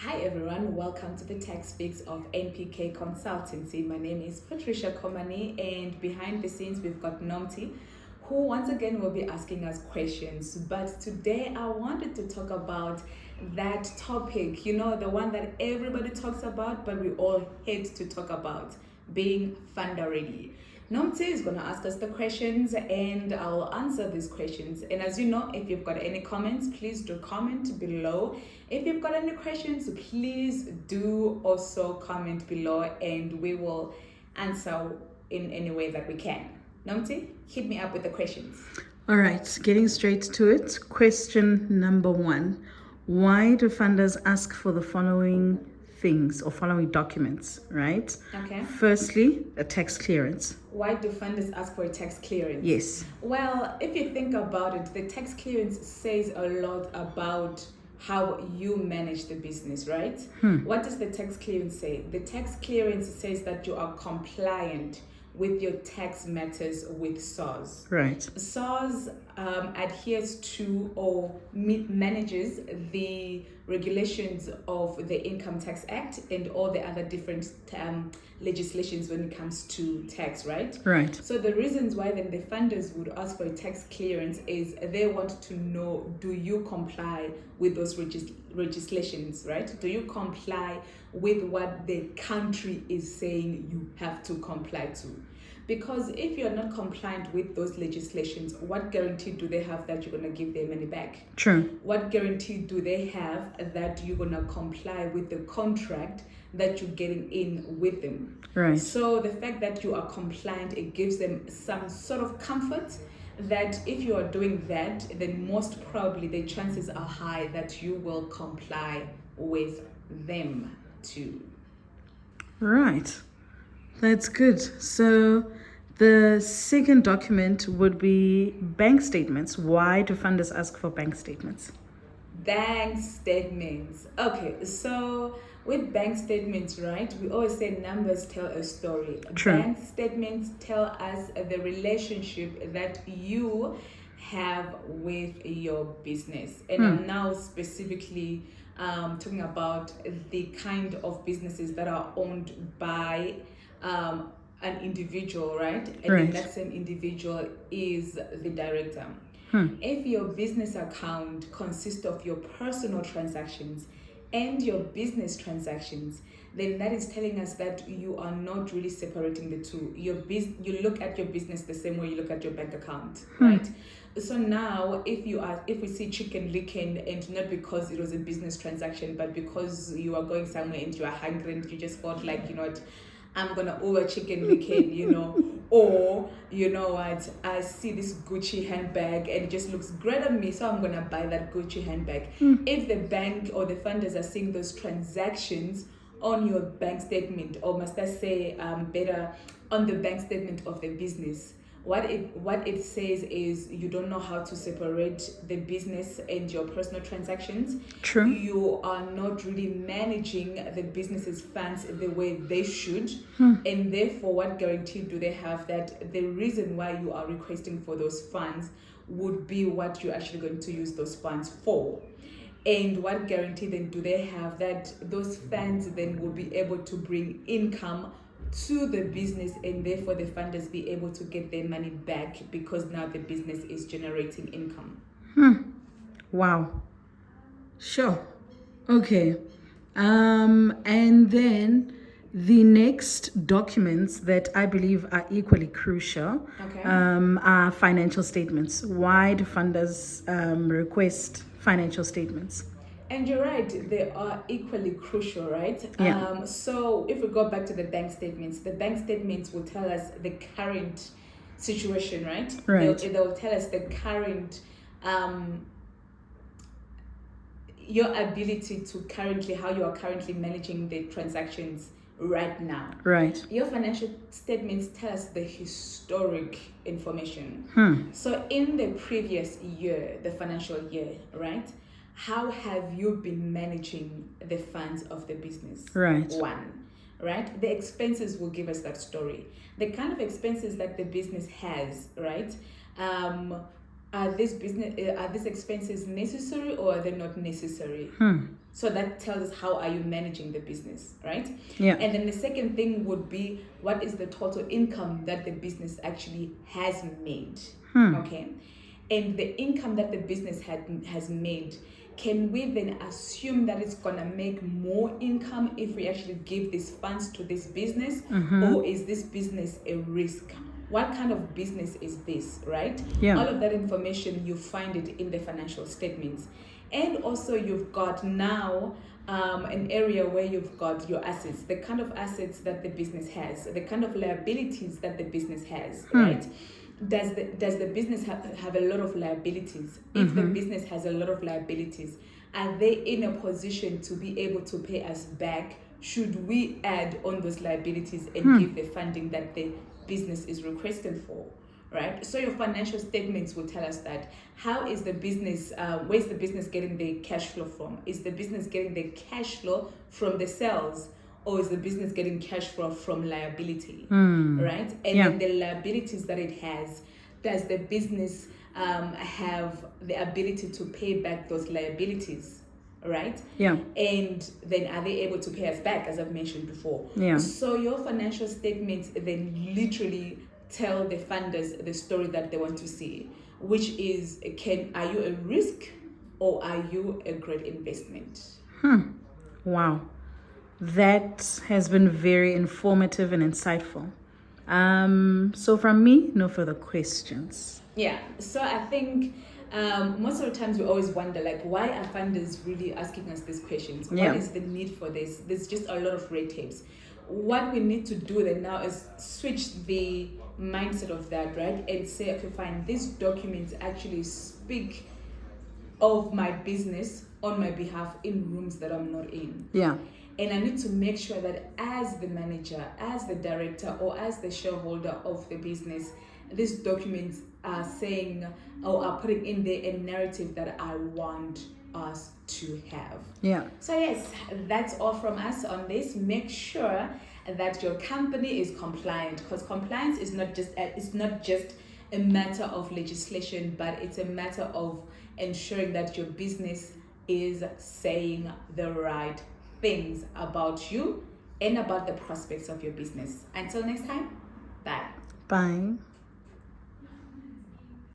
Hi everyone, welcome to the Tax Fix of NPK Consultancy. My name is Patricia Komani, and behind the scenes we've got Nomti, who once again will be asking us questions. But today I wanted to talk about that topic, the one that everybody talks about, but we all hate to talk about, being funder ready. Nomti is going to ask us the questions and I'll answer these questions. And as you know, if you've got any comments, please do comment below. If you've got any questions, please do also comment below and we will answer in any way that we can. Nomti, hit me up with the questions. All right, getting straight to it. Question number 1. Why do funders ask for the following things or following documents, right? Okay. Firstly, a tax clearance. Why do funders ask for a tax clearance? Yes. Well, if you think about it, the tax clearance says a lot about how you manage the business, right? What does the tax clearance say? The tax clearance says that you are compliant with your tax matters with SARS. Right. SARS adheres to or manages the regulations of the Income Tax Act and all the other different legislations when it comes to tax, right? Right. So the reasons why then the funders would ask for a tax clearance is they want to know, do you comply with those legislations, right? Do you comply with what the country is saying you have to comply to? Because if you're not compliant with those legislations, what guarantee do they have that you're going to give their money back? True. What guarantee do they have that you're going to comply with the contract that you're getting in with them? Right. So the fact that you are compliant, it gives them some sort of comfort that if you are doing that, then most probably the chances are high that you will comply with them too. Right. That's good. So the second document would be bank statements. Why do funders ask for bank statements? Bank statements. Okay, so with bank statements, right, we always say numbers tell a story. True. Bank statements tell us the relationship that you have with your business. And I'm now specifically talking about the kind of businesses that are owned by an individual, right? And Right. then that same individual is the director. If your business account consists of your personal transactions and your business transactions, then that is telling us that you are not really separating the two. You look at your business the same way you look at your bank account, right? So now if we see Chicken Licken, and not because it was a business transaction, but because you are going somewhere and you are hungry and you just felt like, you know what, I'm gonna order Chicken Licken, or you know what, I see this Gucci handbag and it just looks great on me, so I'm gonna buy that Gucci handbag. If the bank or the funders are seeing those transactions on your bank statement, or must I say better, on the bank statement of the business, what it says is you don't know how to separate the business and your personal transactions. True. You are not really managing the business's funds the way they should, and therefore what guarantee do they have that the reason why you are requesting for those funds would be what you're actually going to use those funds for? And what guarantee then do they have that those funds then will be able to bring income to the business, and therefore the funders be able to get their money back because now the business is generating income? Wow. Sure. Okay. And then the next documents that I believe are equally crucial Okay. are financial statements. Why do funders request financial statements? And you're right, they are equally crucial, right? Yeah. So if we go back to the bank statements will tell us the current situation, right? Right. They'll tell us the current your ability to currently, how you are currently managing the transactions right now. Right. Your financial statements tell us the historic information. So in the previous year, the financial year, right, how have you been managing the funds of the business? Right. One, right? The expenses will give us that story. The kind of expenses that the business has, right? are these expenses necessary or are they not necessary? So that tells us how are you managing the business, right? Yeah. And then the second thing would be, what is the total income that the business actually has made? Okay. And the income that the business has made, can we then assume that it's gonna make more income if we actually give these funds to this business? Or is this business a risk? What kind of business is this, right? Yeah. All of that information, you find it in the financial statements. And also you've got now an area where you've got your assets, the kind of assets that the business has, the kind of liabilities that the business has, right? Does the business have a lot of liabilities? If the business has a lot of liabilities, are they in a position to be able to pay us back? Should we add on those liabilities and give the funding that the business is requesting for? Right? So your financial statements will tell us that. How is the business, where's the business getting the cash flow from? Is the business getting the cash flow from the sales, or is the business getting cash flow from liability? Right? And then the liabilities that it has, does the business have the ability to pay back those liabilities? Right? Yeah. And then are they able to pay us back, as I've mentioned before? Yeah. So your financial statements then literally tell the funders the story that they want to see, which is, are you a risk or are you a great investment? Wow. That has been very informative and insightful. So from me, no further questions. Yeah, so I think most of the times we always wonder, like, why are funders really asking us these questions? Yeah. What is the need for this? There's just a lot of red tapes. What we need to do then now is switch the mindset of that, right? And say, okay, fine, these documents actually speak of my business on my behalf in rooms that I'm not in. Yeah. And I need to make sure that as the manager, as the director, or as the shareholder of the business, these documents are saying or are putting in there a narrative that I want us to have. Yeah. So yes, that's all from us on this. Make sure that your company is compliant, because compliance is not just a matter of legislation, but it's a matter of ensuring that your business is saying the right things about you and about the prospects of your business. Until next time, bye. Bye.